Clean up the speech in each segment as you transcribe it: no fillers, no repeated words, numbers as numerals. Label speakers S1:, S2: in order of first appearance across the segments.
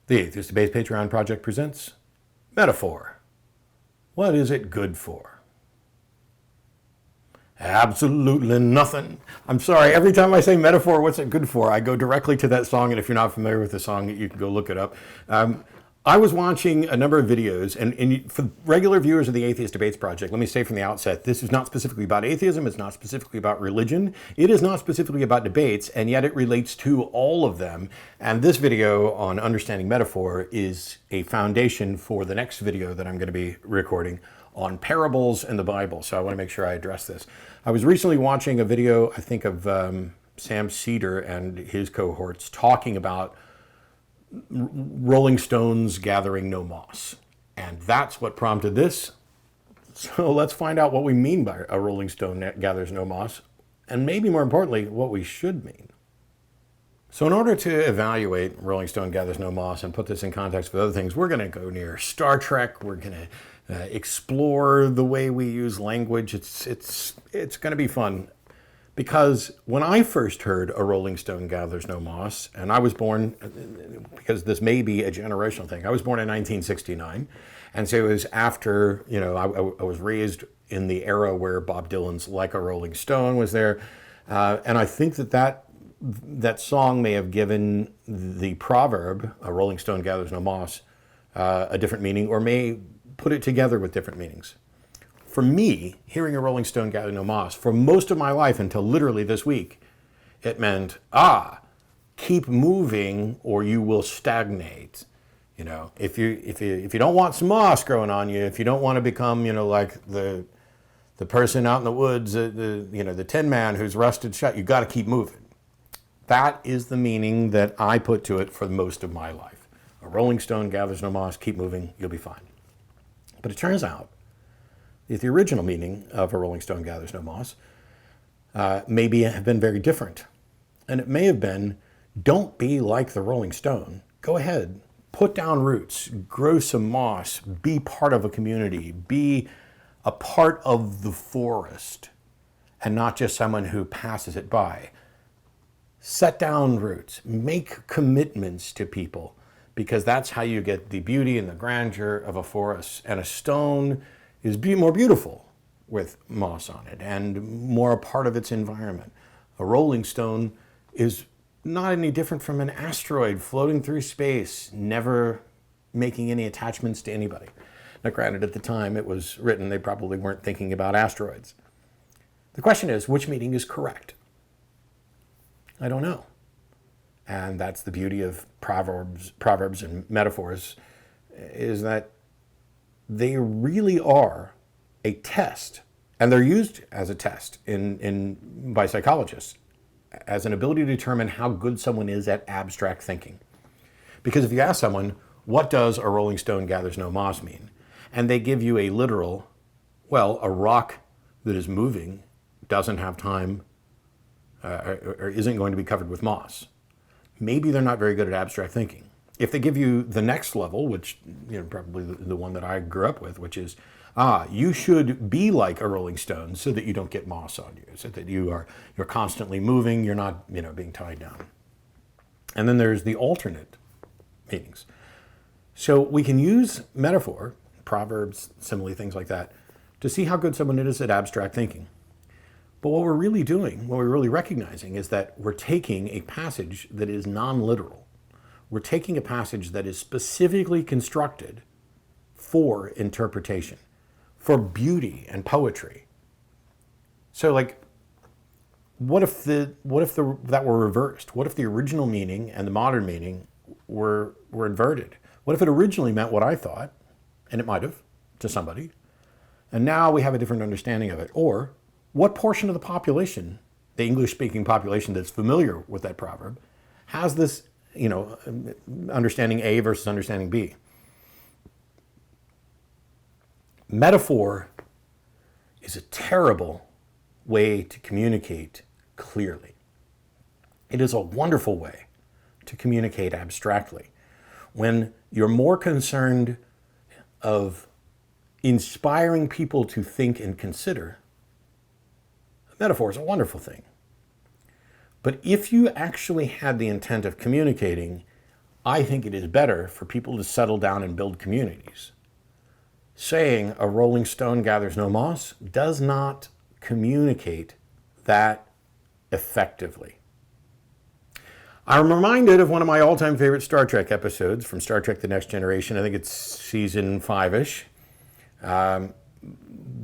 S1: The Atheist Debate Patreon project presents Metaphor. What is it good for? Absolutely nothing. I'm sorry, every time I say metaphor, what's it good for? I go directly to that song, and if you're not familiar with the song, you can go look it up. I was watching a number of videos, and for regular viewers of the Atheist Debates project, let me say from the outset, this is not specifically about atheism, it's not specifically about religion, it is not specifically about debates, and yet it relates to all of them. And this video on understanding metaphor is a foundation for the next video that I'm going to be recording on parables in the Bible. So I want to make sure I address this. I was recently watching a video, I think, of Sam Cedar and his cohorts talking about Rolling Stones gathering no moss. And that's what prompted this. So let's find out what we mean by a Rolling Stone gathers no moss, and maybe more importantly, what we should mean. So in order to evaluate Rolling Stone gathers no moss and put this in context with other things, we're going to go near Star Trek. We're going to explore the way we use language. It's going to be fun. Because when I first heard a Rolling Stone gathers no moss, and I was born, because this may be a generational thing, I was born in 1969. And so it was after, I was raised in the era where Bob Dylan's Like a Rolling Stone was there. And I think that song may have given the proverb, a Rolling Stone gathers no moss, a different meaning, or may put it together with different meanings. For me, hearing a Rolling Stone gather no moss, for most of my life until literally this week, it meant, keep moving or you will stagnate. If you don't want some moss growing on you, if you don't want to become, like the person out in the woods, the Tin Man who's rusted shut, you got to keep moving. That is the meaning that I put to it for most of my life. A Rolling Stone gathers no moss, keep moving, you'll be fine. But it turns out the original meaning of a Rolling Stone gathers no moss maybe have been very different. And it may have been, don't be like the Rolling Stone. Go ahead, put down roots, grow some moss, be part of a community, be a part of the forest, and not just someone who passes it by. Set down roots, make commitments to people, because that's how you get the beauty and the grandeur of a forest. And a stone is more beautiful with moss on it and more a part of its environment. A rolling stone is not any different from an asteroid floating through space, never making any attachments to anybody. Now, granted, at the time it was written, they probably weren't thinking about asteroids. The question is, which meaning is correct? I don't know. And that's the beauty of proverbs and metaphors, is that they really are a test, and they're used as a test by psychologists as an ability to determine how good someone is at abstract thinking. Because if you ask someone, what does a Rolling Stone gathers no moss mean? And they give you a literal, a rock that is moving doesn't have time or isn't going to be covered with moss. Maybe they're not very good at abstract thinking. If they give you the next level, which probably the one that I grew up with, which is, you should be like a Rolling Stone so that you don't get moss on you, so that you're constantly moving, you're not being tied down. And then there's the alternate meanings. So we can use metaphor, proverbs, simile, things like that, to see how good someone is at abstract thinking. But what we're really doing, what we're really recognizing, is that we're taking a passage that is non-literal. We're taking a passage that is specifically constructed for interpretation, for beauty and poetry. So, what if that were reversed? What if the original meaning and the modern meaning were inverted? What if it originally meant what I thought, and it might have to somebody, and now we have a different understanding of it? Or what portion of the population, the English-speaking population that's familiar with that proverb, has this understanding A versus understanding B? Metaphor is a terrible way to communicate clearly. It is a wonderful way to communicate abstractly. When you're more concerned of inspiring people to think and consider, a metaphor is a wonderful thing. But if you actually had the intent of communicating, I think it is better for people to settle down and build communities. Saying a rolling stone gathers no moss does not communicate that effectively. I'm reminded of one of my all-time favorite Star Trek episodes from Star Trek The Next Generation. I think it's season 5-ish,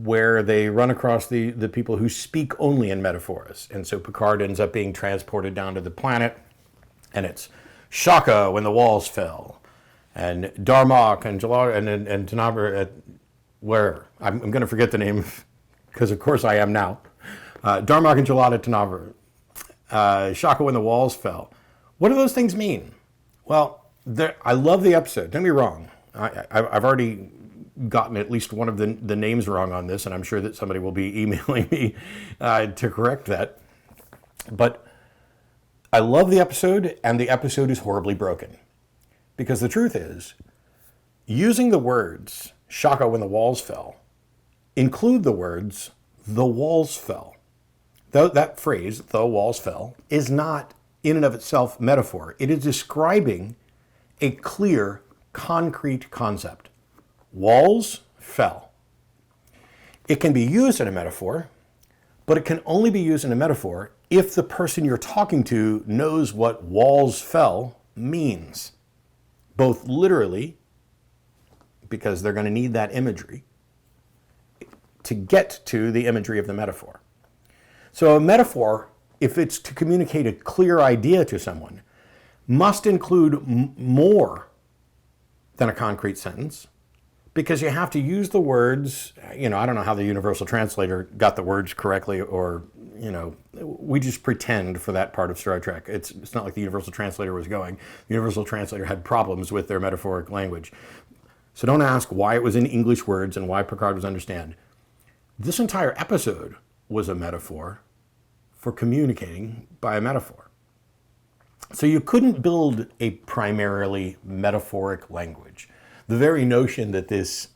S1: where they run across the people who speak only in metaphors. And so Picard ends up being transported down to the planet, and it's Shaka when the walls fell, and Darmok and Jalal and Tanaber where I'm going to forget the name because of course I am now. Darmok and Jalal at Tanaber, Shaka when the walls fell. What do those things mean? Well, I love the episode. Don't be wrong. I've already gotten at least one of the names wrong on this, and I'm sure that somebody will be emailing me to correct that. But I love the episode, and the episode is horribly broken. Because the truth is, using the words, Shaka when the walls fell, include the words, the walls fell. That phrase, the walls fell, is not in and of itself metaphor. It is describing a clear, concrete concept. Walls fell. It can be used in a metaphor, but it can only be used in a metaphor if the person you're talking to knows what walls fell means. Both literally, because they're going to need that imagery, to get to the imagery of the metaphor. So a metaphor, if it's to communicate a clear idea to someone, must include more than a concrete sentence, because you have to use the words. I don't know how the Universal Translator got the words correctly, or, we just pretend for that part of Star Trek. It's not like the Universal Translator was going. The Universal Translator had problems with their metaphoric language. So don't ask why it was in English words and why Picard was understand. This entire episode was a metaphor for communicating by a metaphor. So you couldn't build a primarily metaphoric language. The very notion that this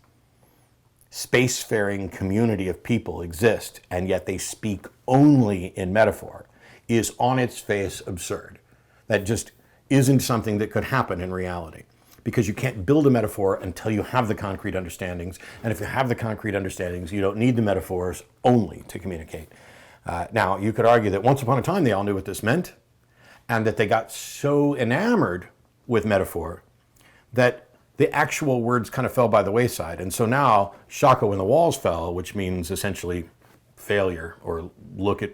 S1: spacefaring community of people exist and yet they speak only in metaphor is on its face absurd. That just isn't something that could happen in reality, because you can't build a metaphor until you have the concrete understandings. And if you have the concrete understandings, you don't need the metaphors only to communicate. Now, you could argue that once upon a time they all knew what this meant, and that they got so enamored with metaphor that the actual words kind of fell by the wayside. And so now, Shaka when the walls fell, which means essentially failure, or look at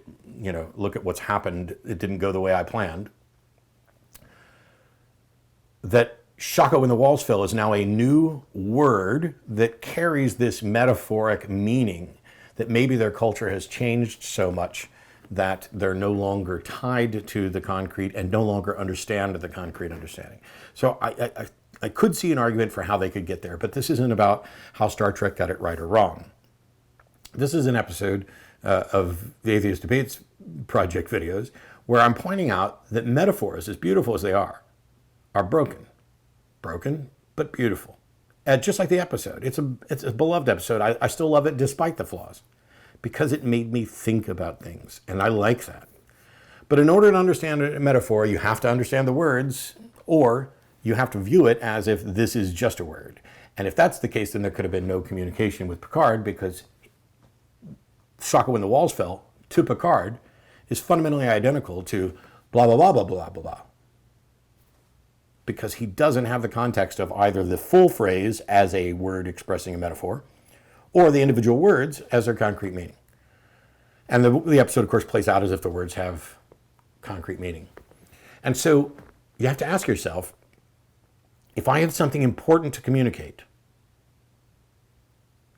S1: what's happened, it didn't go the way I planned. That Shaka when the walls fell is now a new word that carries this metaphoric meaning, that maybe their culture has changed so much that they're no longer tied to the concrete and no longer understand the concrete understanding. So I could see an argument for how they could get there, but this isn't about how Star Trek got it right or wrong. This is an episode of the Atheist Debates project videos where I'm pointing out that metaphors, as beautiful as they are broken. Broken, but beautiful. Just like the episode. It's a beloved episode. I still love it despite the flaws, because it made me think about things, and I like that. But in order to understand a metaphor, you have to understand the words, or you have to view it as if this is just a word. And if that's the case, then there could have been no communication with Picard, because Shaka when the walls fell to Picard is fundamentally identical to blah, blah, blah, blah, blah, blah, blah. Because he doesn't have the context of either the full phrase as a word expressing a metaphor, or the individual words as their concrete meaning. And the episode, of course, plays out as if the words have concrete meaning. And so you have to ask yourself, if I have something important to communicate,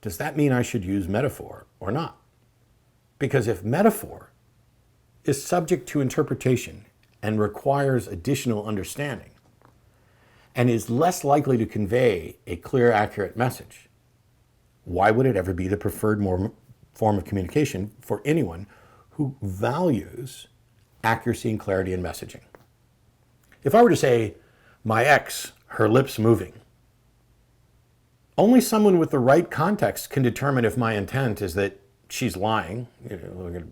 S1: does that mean I should use metaphor or not? Because if metaphor is subject to interpretation and requires additional understanding, and is less likely to convey a clear, accurate message, why would it ever be the preferred form of communication for anyone who values accuracy and clarity in messaging? If I were to say, my ex, her lips moving, only someone with the right context can determine if my intent is that she's lying. We're going to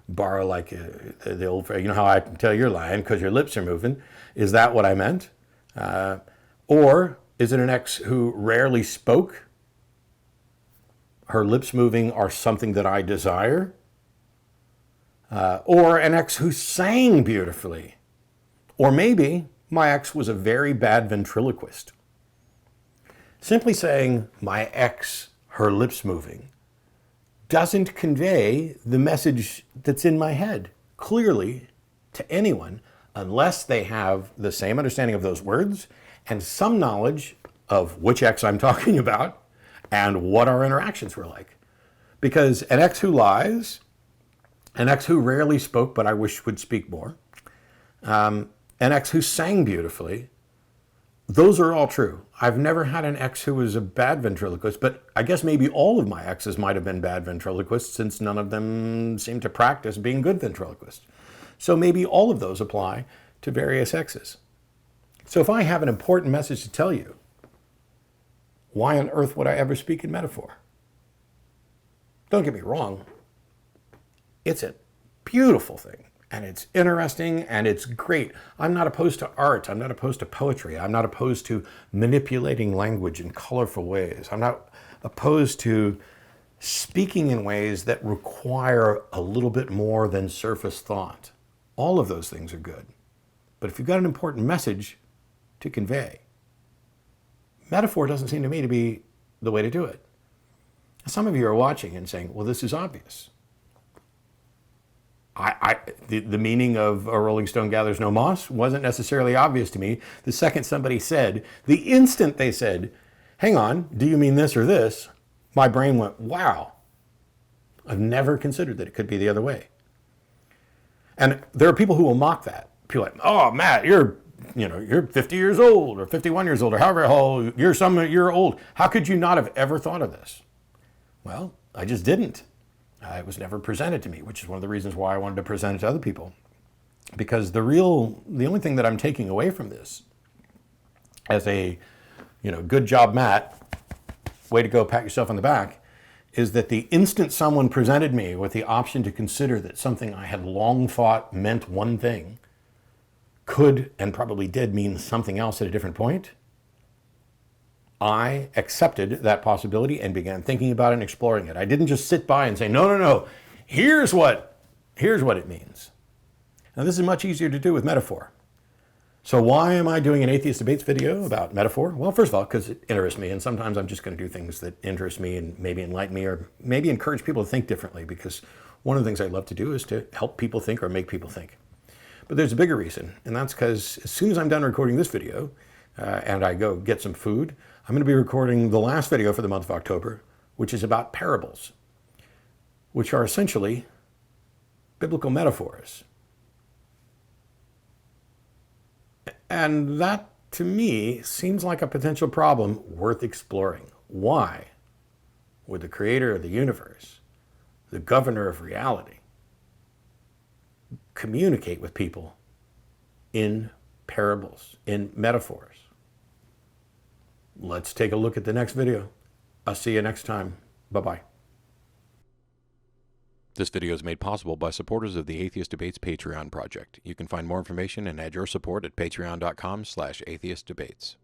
S1: borrow like the old phrase, how I can tell you're lying because your lips are moving. Is that what I meant? Or is it an ex who rarely spoke? Her lips moving are something that I desire? Or an ex who sang beautifully? Or maybe my ex was a very bad ventriloquist. Simply saying, my ex, her lips moving, doesn't convey the message that's in my head clearly to anyone unless they have the same understanding of those words and some knowledge of which ex I'm talking about and what our interactions were like. Because an ex who lies, an ex who rarely spoke but I wish would speak more, an ex who sang beautifully, those are all true. I've never had an ex who was a bad ventriloquist, but I guess maybe all of my exes might have been bad ventriloquists since none of them seem to practice being good ventriloquists. So maybe all of those apply to various exes. So if I have an important message to tell you, why on earth would I ever speak in metaphor? Don't get me wrong. It's a beautiful thing. And it's interesting and it's great. I'm not opposed to art. I'm not opposed to poetry. I'm not opposed to manipulating language in colorful ways. I'm not opposed to speaking in ways that require a little bit more than surface thought. All of those things are good. But if you've got an important message to convey, metaphor doesn't seem to me to be the way to do it. Some of you are watching and saying, well, this is obvious. The meaning of a rolling stone gathers no moss wasn't necessarily obvious to me. The second somebody said, the instant they said, hang on, do you mean this or this? My brain went, wow. I've never considered that it could be the other way. And there are people who will mock that. People are like, oh, Matt, you're 50 years old or 51 years old or however old, you're old. How could you not have ever thought of this? Well, I just didn't. It was never presented to me, which is one of the reasons why I wanted to present it to other people. Because the only thing that I'm taking away from this as a, good job, Matt, way to go, pat yourself on the back, is that the instant someone presented me with the option to consider that something I had long thought meant one thing could and probably did mean something else at a different point, I accepted that possibility and began thinking about it and exploring it. I didn't just sit by and say, no, here's what it means. Now, this is much easier to do with metaphor. So why am I doing an Atheist Debates video about metaphor? Well, first of all, because it interests me, and sometimes I'm just going to do things that interest me and maybe enlighten me or maybe encourage people to think differently, because one of the things I love to do is to help people think or make people think. But there's a bigger reason, and that's because as soon as I'm done recording this video and I go get some food, I'm going to be recording the last video for the month of October, which is about parables, which are essentially biblical metaphors. And that, to me, seems like a potential problem worth exploring. Why would the creator of the universe, the governor of reality, communicate with people in parables, in metaphors? Let's take a look at the next video. I'll see you next time. Bye-bye.
S2: This video is made possible by supporters of the Atheist Debates Patreon project. You can find more information and add your support at patreon.com/atheistdebates.